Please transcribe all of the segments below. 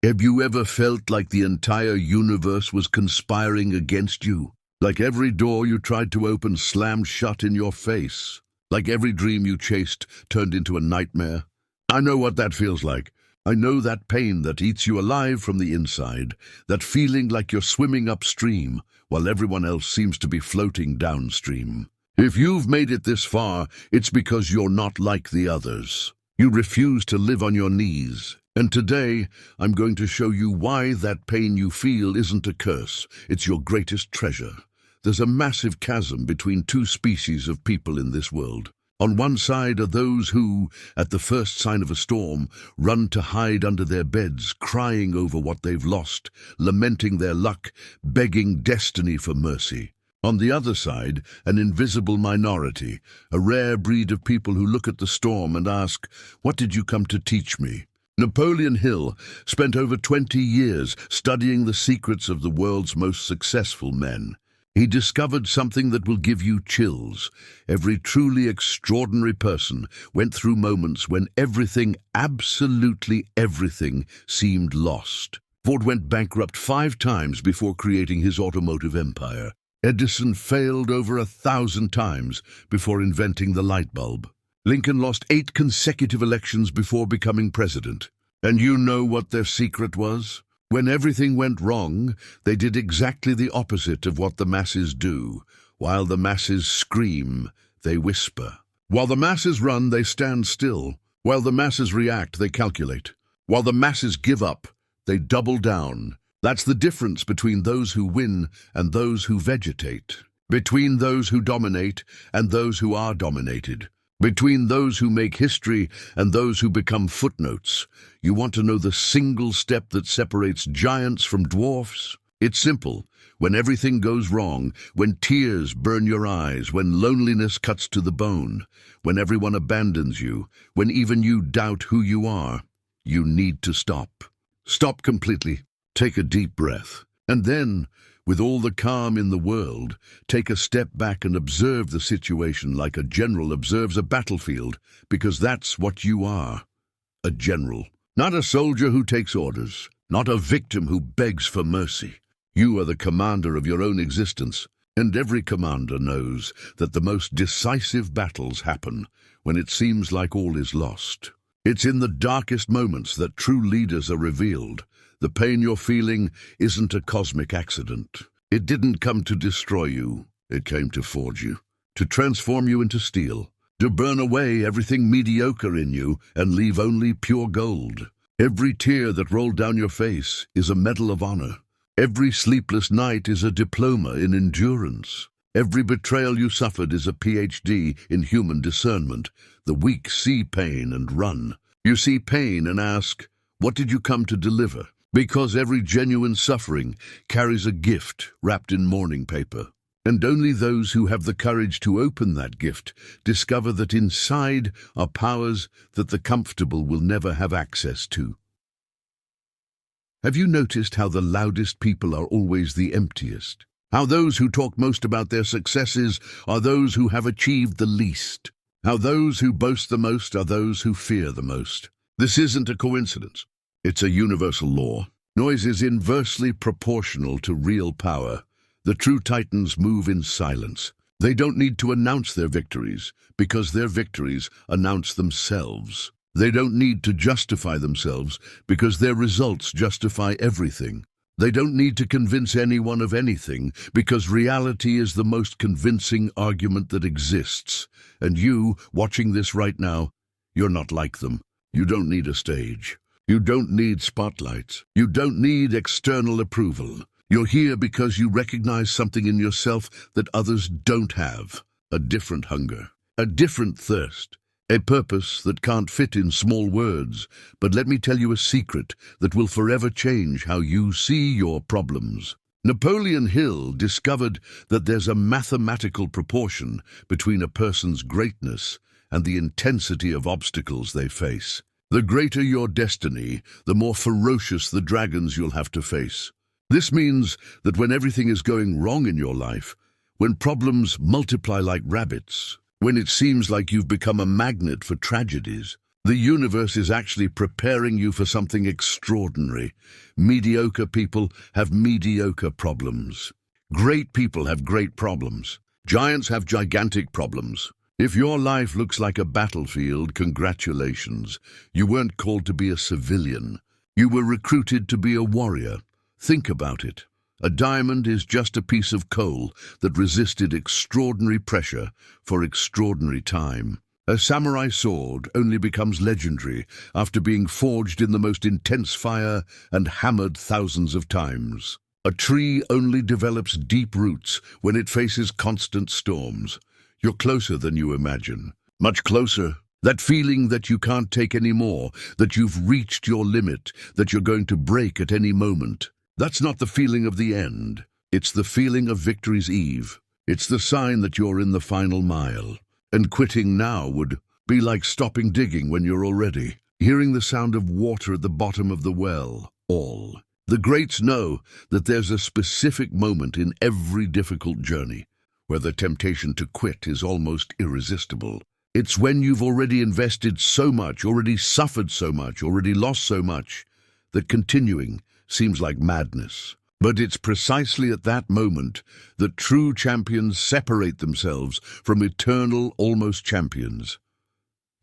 Have you ever felt like the entire universe was conspiring against you? Like every door you tried to open slammed shut in your face? Like every dream you chased turned into a nightmare? I know what that feels like. I know that pain that eats you alive from the inside, that feeling like you're swimming upstream while everyone else seems to be floating downstream. If you've made it this far, it's because you're not like the others. You refuse to live on your knees. And today, I'm going to show you why that pain you feel isn't a curse. It's your greatest treasure. There's a massive chasm between two species of people in this world. On one side are those who, at the first sign of a storm, run to hide under their beds, crying over what they've lost, lamenting their luck, begging destiny for mercy. On the other side, an invisible minority, a rare breed of people who look at the storm and ask, "What did you come to teach me?" Napoleon Hill spent over 20 years studying the secrets of the world's most successful men. He discovered something that will give you chills. Every truly extraordinary person went through moments when everything, absolutely everything, seemed lost. Ford went bankrupt 5 times before creating his automotive empire. Edison failed over 1,000 times before inventing the light bulb. Lincoln lost 8 consecutive elections before becoming president. And you know what their secret was? When everything went wrong, they did exactly the opposite of what the masses do. While the masses scream, they whisper. While the masses run, they stand still. While the masses react, they calculate. While the masses give up, they double down. That's the difference between those who win and those who vegetate. Between those who dominate and those who are dominated. Between those who make history and those who become footnotes. You want to know the single step that separates giants from dwarfs? It's simple. When everything goes wrong, when tears burn your eyes, when loneliness cuts to the bone, when everyone abandons you, when even you doubt who you are, you need to stop. Stop completely. Take a deep breath. And then, with all the calm in the world, take a step back and observe the situation like a general observes a battlefield, because that's what you are. A general. Not a soldier who takes orders. Not a victim who begs for mercy. You are the commander of your own existence, and every commander knows that the most decisive battles happen when it seems like all is lost. It's in the darkest moments that true leaders are revealed. The pain you're feeling isn't a cosmic accident. It didn't come to destroy you. It came to forge you, to transform you into steel, to burn away everything mediocre in you and leave only pure gold. Every tear that rolled down your face is a medal of honor. Every sleepless night is a diploma in endurance. Every betrayal you suffered is a PhD in human discernment. The weak see pain and run. You see pain and ask, "What did you come to deliver?" Because every genuine suffering carries a gift wrapped in mourning paper. And only those who have the courage to open that gift discover that inside are powers that the comfortable will never have access to. Have you noticed how the loudest people are always the emptiest? How those who talk most about their successes are those who have achieved the least? How those who boast the most are those who fear the most? This isn't a coincidence. It's a universal law. Noise is inversely proportional to real power. The true titans move in silence. They don't need to announce their victories, because their victories announce themselves. They don't need to justify themselves, because their results justify everything. They don't need to convince anyone of anything, because reality is the most convincing argument that exists. And you, watching this right now, you're not like them. You don't need a stage. You don't need spotlights. You don't need external approval. You're here because you recognize something in yourself that others don't have. A different hunger, a different thirst, a purpose that can't fit in small words. But let me tell you a secret that will forever change how you see your problems. Napoleon Hill discovered that there's a mathematical proportion between a person's greatness and the intensity of obstacles they face. The greater your destiny, the more ferocious the dragons you'll have to face. This means that when everything is going wrong in your life, when problems multiply like rabbits, when it seems like you've become a magnet for tragedies, The universe is actually preparing you for something extraordinary. Mediocre people have mediocre problems. Great people have great problems. Giants have gigantic problems. If your life looks like a battlefield, congratulations. You weren't called to be a civilian. You were recruited to be a warrior. Think about it. A diamond is just a piece of coal that resisted extraordinary pressure for extraordinary time. A samurai sword only becomes legendary after being forged in the most intense fire and hammered thousands of times. A tree only develops deep roots when it faces constant storms. You're closer than you imagine. Much closer. That feeling that you can't take any more, that you've reached your limit, that you're going to break at any moment. That's not the feeling of the end. It's the feeling of victory's eve. It's the sign that you're in the final mile. And quitting now would be like stopping digging when you're already hearing the sound of water at the bottom of the well. All. The greats know that there's a specific moment in every difficult journey where the temptation to quit is almost irresistible. It's when you've already invested so much, already suffered so much, already lost so much, that continuing seems like madness. But it's precisely at that moment that true champions separate themselves from eternal almost champions.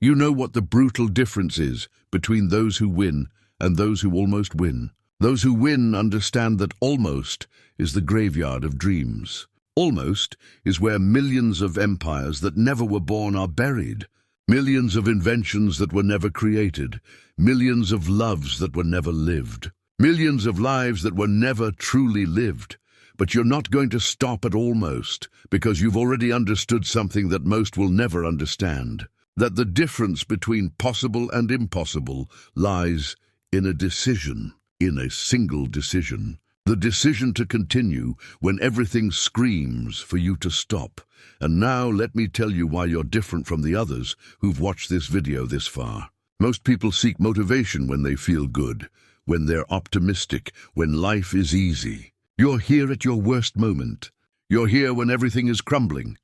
You know what the brutal difference is between those who win and those who almost win. Those who win understand that almost is the graveyard of dreams. Almost is where millions of empires that never were born are buried. Millions of inventions that were never created. Millions of loves that were never lived. Millions of lives that were never truly lived. But you're not going to stop at almost, because you've already understood something that most will never understand. That the difference between possible and impossible lies in a decision, in a single decision. The decision to continue when everything screams for you to stop. And now let me tell you why you're different from the others who've watched this video this far. Most people seek motivation when they feel good, when they're optimistic, when life is easy. You're here at your worst moment. You're here when everything is crumbling.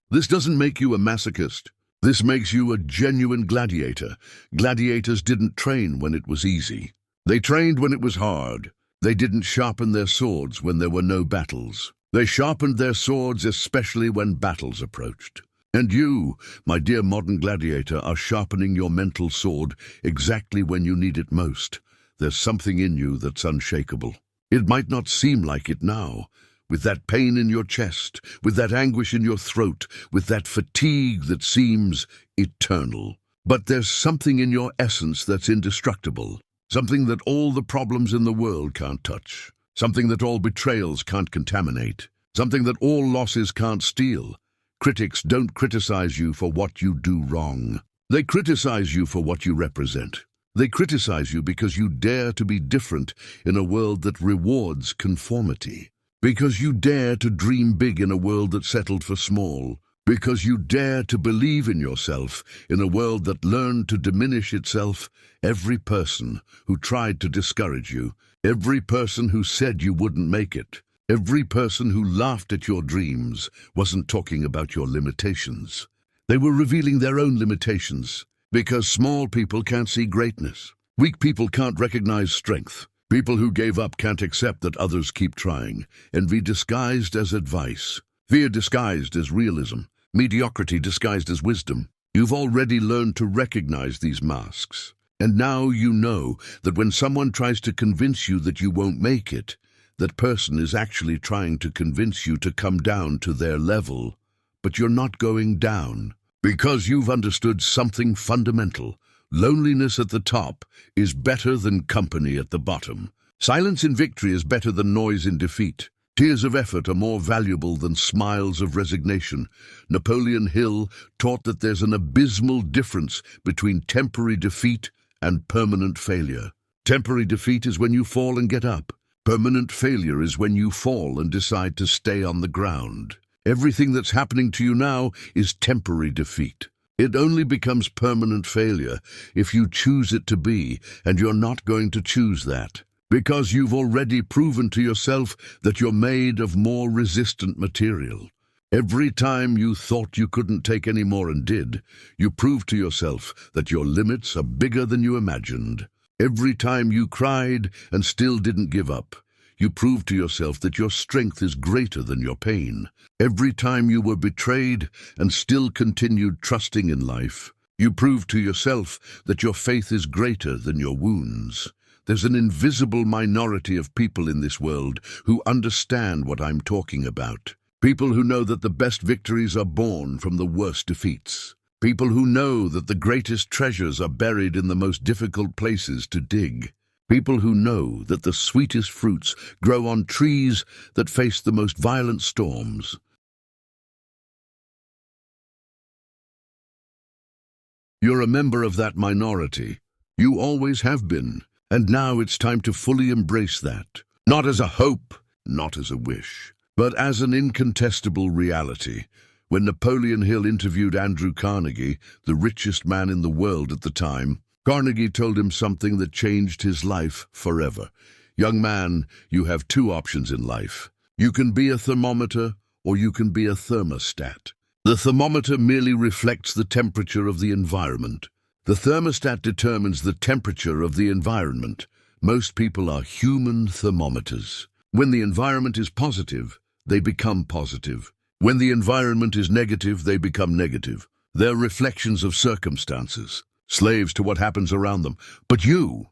This doesn't make you a masochist. This makes you a genuine gladiator. Gladiators didn't train when it was easy. They trained when it was hard. They didn't sharpen their swords when there were no battles. They sharpened their swords especially when battles approached. And you, my dear modern gladiator, are sharpening your mental sword exactly when you need it most. There's something in you that's unshakable. It might not seem like it now, with that pain in your chest, with that anguish in your throat, with that fatigue that seems eternal. But there's something in your essence that's indestructible, something that all the problems in the world can't touch, something that all betrayals can't contaminate, something that all losses can't steal. Critics don't criticize you for what you do wrong. They criticize you for what you represent. They criticize you because you dare to be different in a world that rewards conformity. Because you dare to dream big in a world that settled for small. Because you dare to believe in yourself in a world that learned to diminish itself. Every person who tried to discourage you, every person who said you wouldn't make it, every person who laughed at your dreams wasn't talking about your limitations. They were revealing their own limitations. Because small people can't see greatness. Weak people can't recognize strength. People who gave up can't accept that others keep trying. Envy disguised as advice. Fear disguised as realism. Mediocrity disguised as wisdom. You've already learned to recognize these masks. And now you know that when someone tries to convince you that you won't make it, that person is actually trying to convince you to come down to their level. But you're not going down. Because you've understood something fundamental. Loneliness at the top is better than company at the bottom. Silence in victory is better than noise in defeat. Tears of effort are more valuable than smiles of resignation. Napoleon Hill taught that there's an abysmal difference between temporary defeat and permanent failure. Temporary defeat is when you fall and get up. Permanent failure is when you fall and decide to stay on the ground. Everything that's happening to you now is temporary defeat. It only becomes permanent failure if you choose it to be, and you're not going to choose that. Because you've already proven to yourself that you're made of more resistant material. Every time you thought you couldn't take any more and did, you proved to yourself that your limits are bigger than you imagined. Every time you cried and still didn't give up, you proved to yourself that your strength is greater than your pain. Every time you were betrayed and still continued trusting in life, you proved to yourself that your faith is greater than your wounds. There's an invisible minority of people in this world who understand what I'm talking about. People who know that the best victories are born from the worst defeats. People who know that the greatest treasures are buried in the most difficult places to dig. People who know that the sweetest fruits grow on trees that face the most violent storms. You're a member of that minority. You always have been. And now it's time to fully embrace that. Not as a hope, not as a wish, but as an incontestable reality. When Napoleon Hill interviewed Andrew Carnegie, the richest man in the world at the time, Carnegie told him something that changed his life forever. Young man, you have two options in life. You can be a thermometer or you can be a thermostat. The thermometer merely reflects the temperature of the environment. The thermostat determines the temperature of the environment. Most people are human thermometers. When the environment is positive, they become positive. When the environment is negative, they become negative. They're reflections of circumstances, slaves to what happens around them. But you're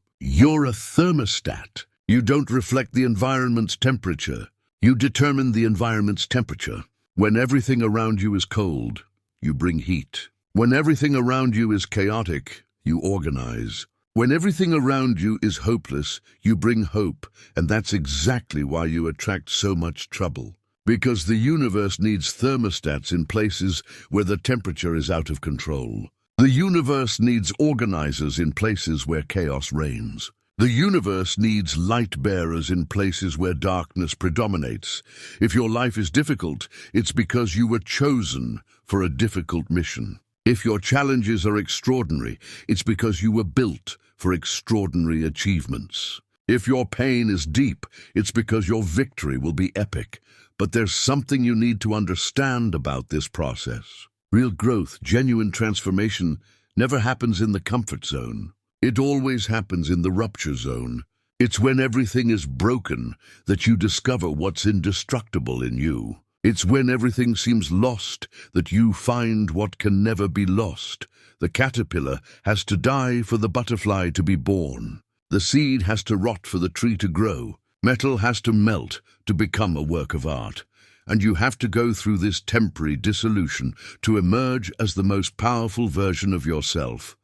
a thermostat. You don't reflect the environment's temperature. You determine the environment's temperature. When everything around you is cold, you bring heat. When everything around you is chaotic, you organize. When everything around you is hopeless, you bring hope, and that's exactly why you attract so much trouble. Because the universe needs thermostats in places where the temperature is out of control. The universe needs organizers in places where chaos reigns. The universe needs light bearers in places where darkness predominates. If your life is difficult, it's because you were chosen for a difficult mission. If your challenges are extraordinary, it's because you were built for extraordinary achievements. If your pain is deep, it's because your victory will be epic. But there's something you need to understand about this process. Real growth, genuine transformation, never happens in the comfort zone. It always happens in the rupture zone. It's when everything is broken that you discover what's indestructible in you. It's when everything seems lost that you find what can never be lost. The caterpillar has to die for the butterfly to be born. The seed has to rot for the tree to grow. Metal has to melt to become a work of art. And you have to go through this temporary dissolution to emerge as the most powerful version of yourself.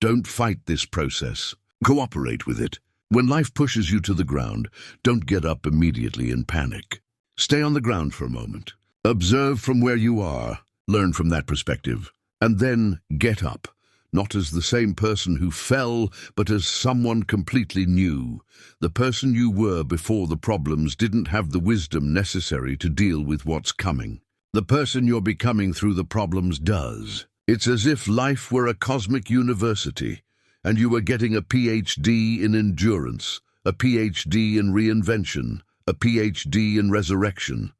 Don't fight this process. Cooperate with it. When life pushes you to the ground, don't get up immediately in panic. Stay on the ground for a moment. Observe from where you are. Learn from that perspective. And then get up. Not as the same person who fell, but as someone completely new. The person you were before the problems didn't have the wisdom necessary to deal with what's coming. The person you're becoming through the problems does. It's as if life were a cosmic university, and you were getting a PhD in endurance, a PhD in reinvention, a PhD in resurrection.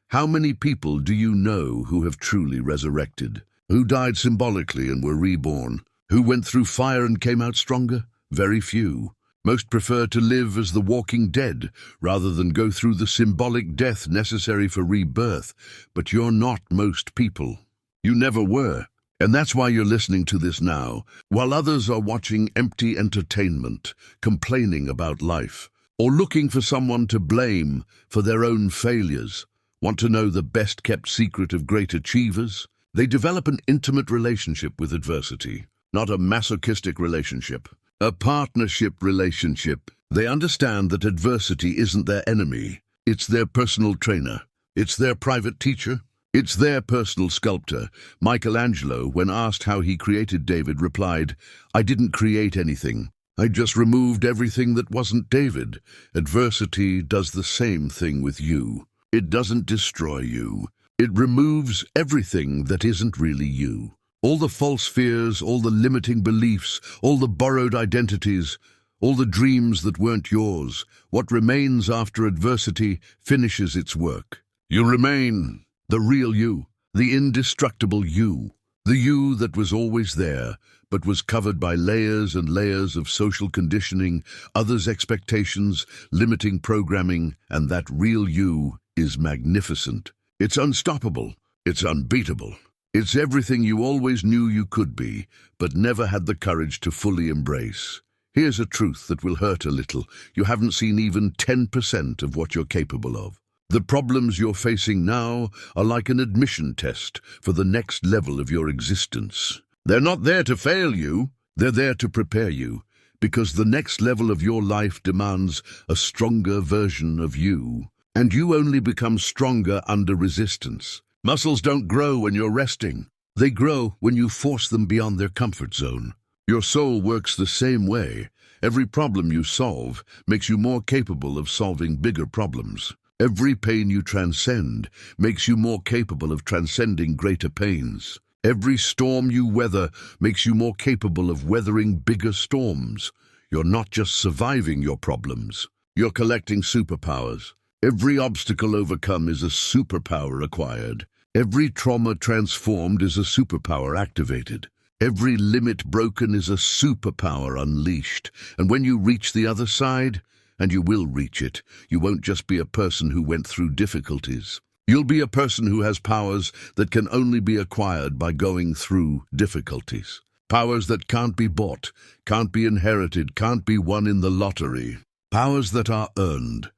How many people do you know who have truly resurrected? Who died symbolically and were reborn? Who went through fire and came out stronger? Very few. Most prefer to live as the walking dead rather than go through the symbolic death necessary for rebirth. But you're not most people. You never were. And that's why you're listening to this now, while others are watching empty entertainment, complaining about life, or looking for someone to blame for their own failures. Want to know the best-kept secret of great achievers? They develop an intimate relationship with adversity, not a masochistic relationship, a partnership relationship. They understand that adversity isn't their enemy. It's their personal trainer. It's their private teacher. It's their personal sculptor. Michelangelo, when asked how he created David, replied, "I didn't create anything. I just removed everything that wasn't David." Adversity does the same thing with you. It doesn't destroy you. It removes everything that isn't really you. All the false fears, all the limiting beliefs, all the borrowed identities, all the dreams that weren't yours. What remains after adversity finishes its work. You remain. The real you, the indestructible you, the you that was always there, but was covered by layers and layers of social conditioning, others' expectations, limiting programming, and that real you is magnificent. It's unstoppable. It's unbeatable. It's everything you always knew you could be, but never had the courage to fully embrace. Here's a truth that will hurt a little. You haven't seen even 10% of what you're capable of. The problems you're facing now are like an admission test for the next level of your existence. They're not there to fail you, they're there to prepare you, because the next level of your life demands a stronger version of you, and you only become stronger under resistance. Muscles don't grow when you're resting. They grow when you force them beyond their comfort zone. Your soul works the same way. Every problem you solve makes you more capable of solving bigger problems. Every pain you transcend makes you more capable of transcending greater pains. Every storm you weather makes you more capable of weathering bigger storms. You're not just surviving your problems. You're collecting superpowers. Every obstacle overcome is a superpower acquired. Every trauma transformed is a superpower activated. Every limit broken is a superpower unleashed. And when you reach the other side, and you will reach it, you won't just be a person who went through difficulties. You'll be a person who has powers that can only be acquired by going through difficulties. Powers that can't be bought, can't be inherited, can't be won in the lottery. Powers that are earned.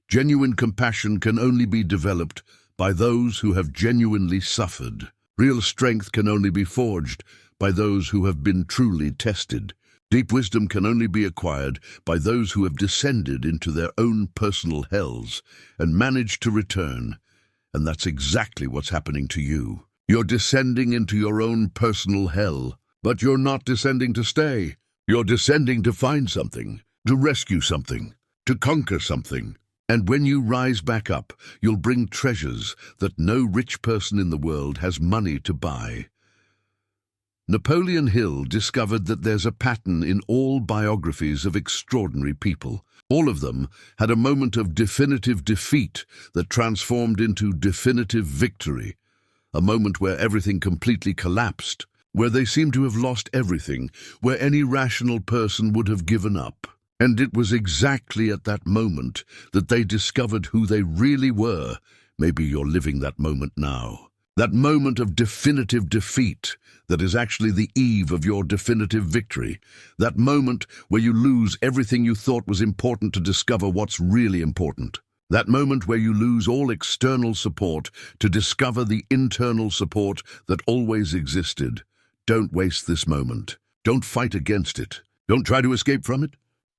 Genuine compassion can only be developed by those who have genuinely suffered. Real strength can only be forged by those who have been truly tested. Deep wisdom can only be acquired by those who have descended into their own personal hells and managed to return. And that's exactly what's happening to you. You're descending into your own personal hell, but you're not descending to stay. You're descending to find something, to rescue something, to conquer something. And when you rise back up, you'll bring treasures that no rich person in the world has money to buy. Napoleon Hill discovered that there's a pattern in all biographies of extraordinary people. All of them had a moment of definitive defeat that transformed into definitive victory, a moment where everything completely collapsed, where they seemed to have lost everything, where any rational person would have given up. And it was exactly at that moment that they discovered who they really were. Maybe you're living that moment now. That moment of definitive defeat that is actually the eve of your definitive victory. That moment where you lose everything you thought was important to discover what's really important. That moment where you lose all external support to discover the internal support that always existed. Don't waste this moment. Don't fight against it. Don't try to escape from it.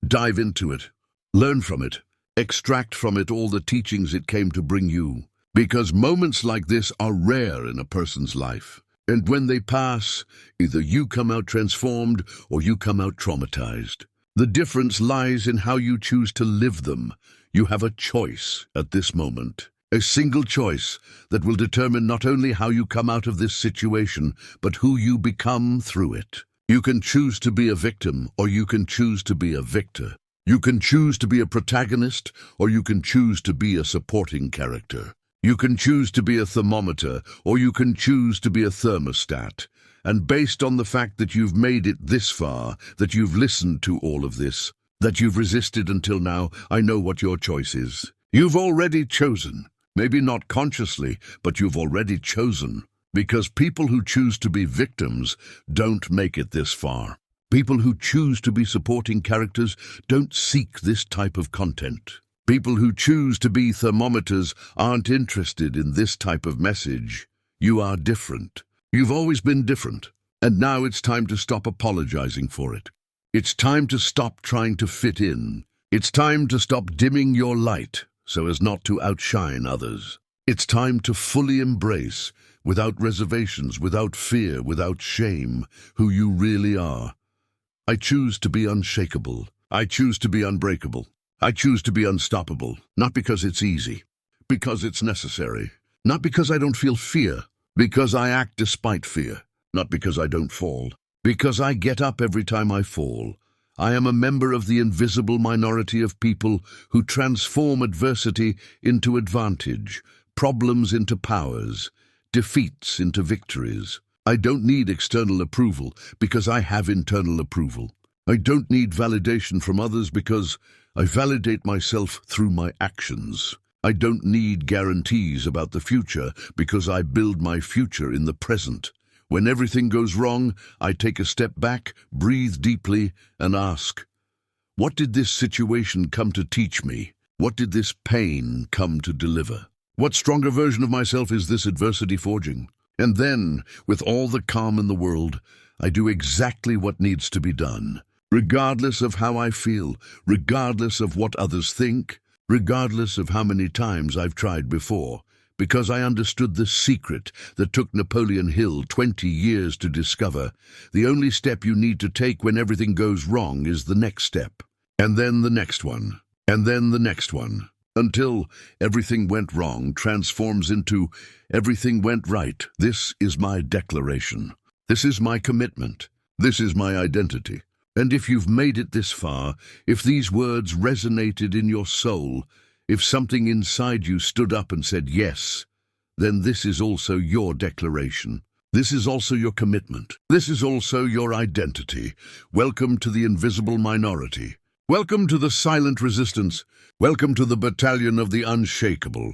Dive into it. Learn from it. Extract from it all the teachings it came to bring you. Because moments like this are rare in a person's life. And when they pass, either you come out transformed or you come out traumatized. The difference lies in how you choose to live them. You have a choice at this moment. A single choice that will determine not only how you come out of this situation, but who you become through it. You can choose to be a victim, or you can choose to be a victor. You can choose to be a protagonist, or you can choose to be a supporting character. You can choose to be a thermometer, or you can choose to be a thermostat. And based on the fact that you've made it this far, that you've listened to all of this, that you've resisted until now, I know what your choice is. You've already chosen. Maybe not consciously, but you've already chosen. Because people who choose to be victims don't make it this far. People who choose to be supporting characters don't seek this type of content. People who choose to be thermometers aren't interested in this type of message. You are different. You've always been different. And now it's time to stop apologizing for it. It's time to stop trying to fit in. It's time to stop dimming your light so as not to outshine others. It's time to fully embrace, without reservations, without fear, without shame, who you really are. I choose to be unshakable. I choose to be unbreakable. I choose to be unstoppable, not because it's easy, because it's necessary. Not because I don't feel fear, because I act despite fear. Not because I don't fall, because I get up every time I fall. I am a member of the invisible minority of people who transform adversity into advantage, problems into powers, defeats into victories. I don't need external approval because I have internal approval. I don't need validation from others because I validate myself through my actions. I don't need guarantees about the future because I build my future in the present. When everything goes wrong, I take a step back, breathe deeply, and ask, what did this situation come to teach me? What did this pain come to deliver? What stronger version of myself is this adversity forging? And then, with all the calm in the world, I do exactly what needs to be done. Regardless of how I feel, regardless of what others think, regardless of how many times I've tried before, because I understood the secret that took Napoleon Hill 20 years to discover. The only step you need to take when everything goes wrong is the next step. And then the next one. And then the next one. Until everything went wrong transforms into everything went right. This is my declaration. This is my commitment. This is my identity. And if you've made it this far, if these words resonated in your soul, if something inside you stood up and said yes, then this is also your declaration. This is also your commitment. This is also your identity. Welcome to the invisible minority. Welcome to the silent resistance. Welcome to the battalion of the unshakable.